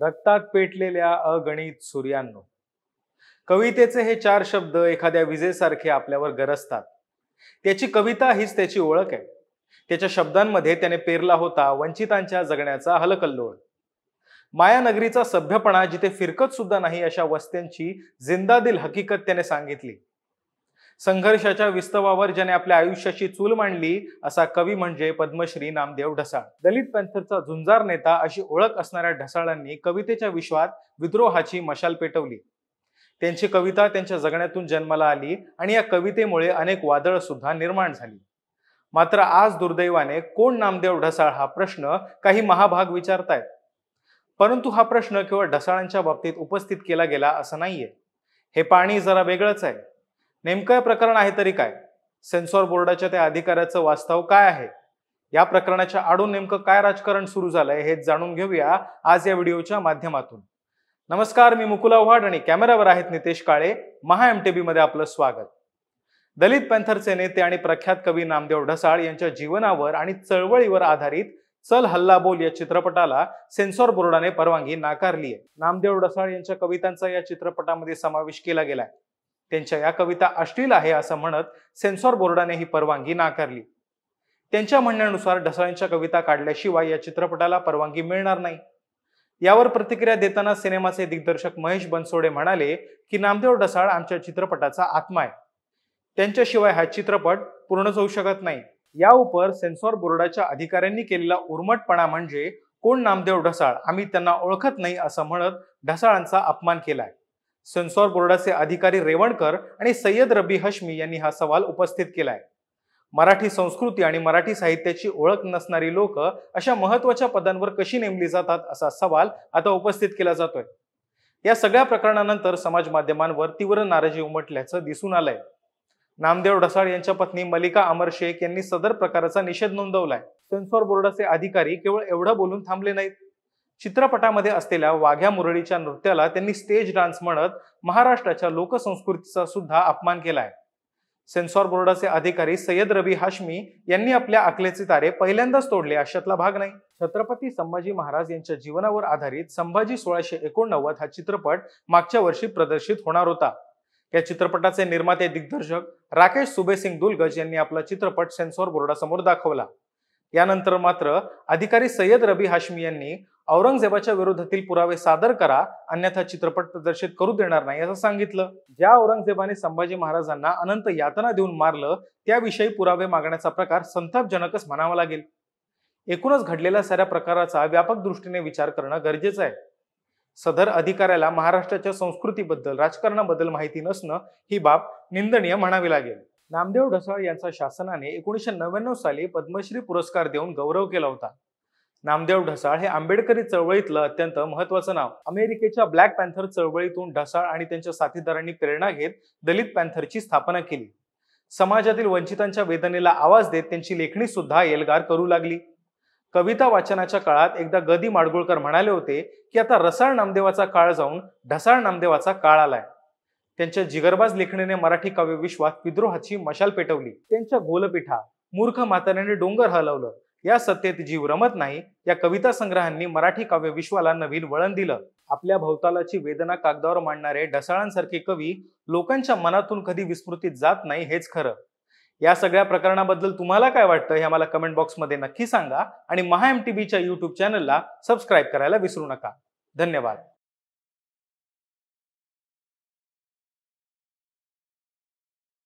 रक्तात पेटलेल्या अगणित सूर्यांनो. कवितेचे हे चार शब्द एखाद्या विजेसारखे आपल्यावर गरजतात. त्याची कविता हीच त्याची ओळख आहे. त्याच्या शब्दांमध्ये त्याने पेरला होता वंचितांच्या जगण्याचा हलकल्लोळ. मायानगरीचा सभ्यपणा जिथे फिरकत सुद्धा नाही अशा वस्त्यांची जिंदादिल हकीकत त्याने सांगितली. संघर्षाच्या विस्तवावर ज्याने आपल्या आयुष्याची चूल मांडली असा कवी म्हणजे पद्मश्री नामदेव ढसाळ. दलित पॅंथरचा झुंजार नेता अशी ओळख असणाऱ्या ढसाळांनी कवितेच्या विश्वात विद्रोहाची मशाल पेटवली. त्यांची कविता त्यांच्या जगण्यातून जन्माला आली आणि या कवितेमुळे अनेक वादळ सुद्धा निर्माण झाली. मात्र आज दुर्दैवाने कोण नामदेव ढसाळ हा प्रश्न काही महाभाग विचारतायत. परंतु हा प्रश्न केवळ ढसाळांच्या बाबतीत उपस्थित केला गेला असं नाहीये. हे पाणी जरा वेगळंच आहे. नेमकं प्रकरण आहे तरी काय? सेन्सॉर बोर्डाच्या त्या अधिकाऱ्याचं वास्तव काय आहे? या प्रकरणाच्या आडून नेमकं काय राजकारण सुरू झालंय हे जाणून घेऊया आज या व्हिडिओच्या माध्यमातून. नमस्कार, मी मुकुल आव्हाड आणि कॅमेरावर आहेत नितेश काळे. महा MTB मध्ये आपलं स्वागत. दलित पॅंथरचे नेते आणि प्रख्यात कवी नामदेव ढसाळ यांच्या जीवनावर आणि चळवळीवर आधारित चल हल्ला बोल या चित्रपटाला सेन्सॉर बोर्डाने परवानगी नाकारली आहे. नामदेव ढसाळ यांच्या कवितांचा या चित्रपटामध्ये समावेश केला गेलाय. त्यांच्या या कविता अश्लील आहे असं म्हणत सेन्सॉर बोर्डाने ही परवानगी नाकारली. त्यांच्या म्हणण्यानुसार ढसाळांच्या कविता काढल्याशिवाय या चित्रपटाला परवानगी मिळणार नाही. यावर प्रतिक्रिया देताना सिनेमाचे दिग्दर्शक महेश बनसोडे म्हणाले की नामदेव ढसाळ आमच्या चित्रपटाचा आत्मा आहे. त्यांच्याशिवाय हा चित्रपट पूर्णच होऊ शकत नाही. या उपर सेन्सॉर बोर्डाच्या अधिकाऱ्यांनी केलेला उर्मटपणा म्हणजे कोण नामदेव ढसाळ, आम्ही त्यांना ओळखत नाही असं म्हणत ढसाळांचा अपमान केलाय. सेन्सॉर बोर्डाचे अधिकारी रेवणकर आणि सय्यद रबी हश्मी यांनी हा सवाल उपस्थित केलाय. मराठी संस्कृती आणि मराठी साहित्याची ओळख नसणारी लोक अशा महत्वाच्या पदांवर कशी नेमली जातात असा सवाल आता उपस्थित केला जातोय. या सगळ्या प्रकरणानंतर समाज माध्यमांवर तीव्र नाराजी उमटल्याचं दिसून आलंय. नामदेव ढसाळ यांच्या पत्नी मलिका अमर शेख यांनी सदर प्रकाराचा निषेध नोंदवलाय. सेन्सॉर बोर्डाचे अधिकारी केवळ एवढं बोलून थांबले नाहीत. चित्रपटामध्ये असलेल्या वाघ्या मुरळीच्या नृत्याला त्यांनी स्टेज डान्स म्हणत महाराष्ट्राच्या लोकसंस्कृतीचा सुद्धा अपमान केलाय. सेन्सॉर बोर्डाचे अधिकारी सय्यद रबी हाशमी यांनी आपल्या अकलेचे तारे पहिल्यांदाच तोडले अशातला भाग नाही. छत्रपती संभाजी महाराज यांच्या जीवनावर आधारित संभाजी 1689 हा चित्रपट मागच्या वर्षी प्रदर्शित होणार होता. या चित्रपटाचे निर्माते दिग्दर्शक राकेश सुबेसिंग दुलगज यांनी आपला चित्रपट सेन्सॉर बोर्डासमोर दाखवला. यानंतर मात्र अधिकारी सय्यद रबी हाशमी यांनी औरंगजेबाच्या विरोधातील पुरावे सादर करा, अन्यथा चित्रपट प्रदर्शित करू देणार नाही असं सांगितलं. ज्या औरंगजेबाने संभाजी महाराजांना अनंत यातना देऊन मारलं त्याविषयी पुरावे मागण्याचा प्रकार संतापजनकच म्हणावा लागेल. एकूणच घडलेल्या साऱ्या प्रकाराचा व्यापक दृष्टीने विचार करणं गरजेचं आहे. सदर अधिकाऱ्याला महाराष्ट्राच्या संस्कृतीबद्दल, राजकारणाबद्दल माहिती नसणं ही बाब निंदनीय म्हणावी लागेल. नामदेव ढसाळ यांचा शासनाने 1999 साली पद्मश्री पुरस्कार देऊन गौरव केला होता. नामदेव ढसाळ हे आंबेडकरी चळवळीतलं अत्यंत महत्वाचं नाव. अमेरिकेच्या ब्लॅक पॅंथर चळवळीतून ढसाळ आणि त्यांच्या साथीदारांनी प्रेरणा घेत दलित पॅंथरची स्थापना केली. समाजातील वंचितांच्या वेदनेला आवाज देत त्यांची लेखणी सुद्धा एल्गार करू लागली. कविता वाचनाच्या काळात एकदा गदी माडगुळकर म्हणाले होते की आता रसाळ नामदेवाचा काळ जाऊन ढसाळ नामदेवाचा काळ आलाय. त्यांच्या जिगरबाज लेखणीने मराठी काव्य विश्वात विद्रोहाची मशाल पेटवली. त्यांच्या गोलपिठा, मूर्ख म्हाताऱ्याने डोंगर हलवलं, या सत्तेत जीव रमत नाही या कविता संग्रहांनी मराठी काव्य विश्वाला नवीन वळण दिलं. आपल्या भोवतालाची वेदना कागदावर मांडणारे ढसाळांसारखे कवी लोकांच्या मनातून कधी विस्मृतीत जात नाही हेच खरं. या सगळ्या प्रकरणाबद्दल तुम्हाला काय वाटतं हे आम्हाला कमेंट बॉक्समध्ये नक्की सांगा आणि महा MTBच्या YouTube चॅनलला सबस्क्राईब करायला विसरू नका. धन्यवाद.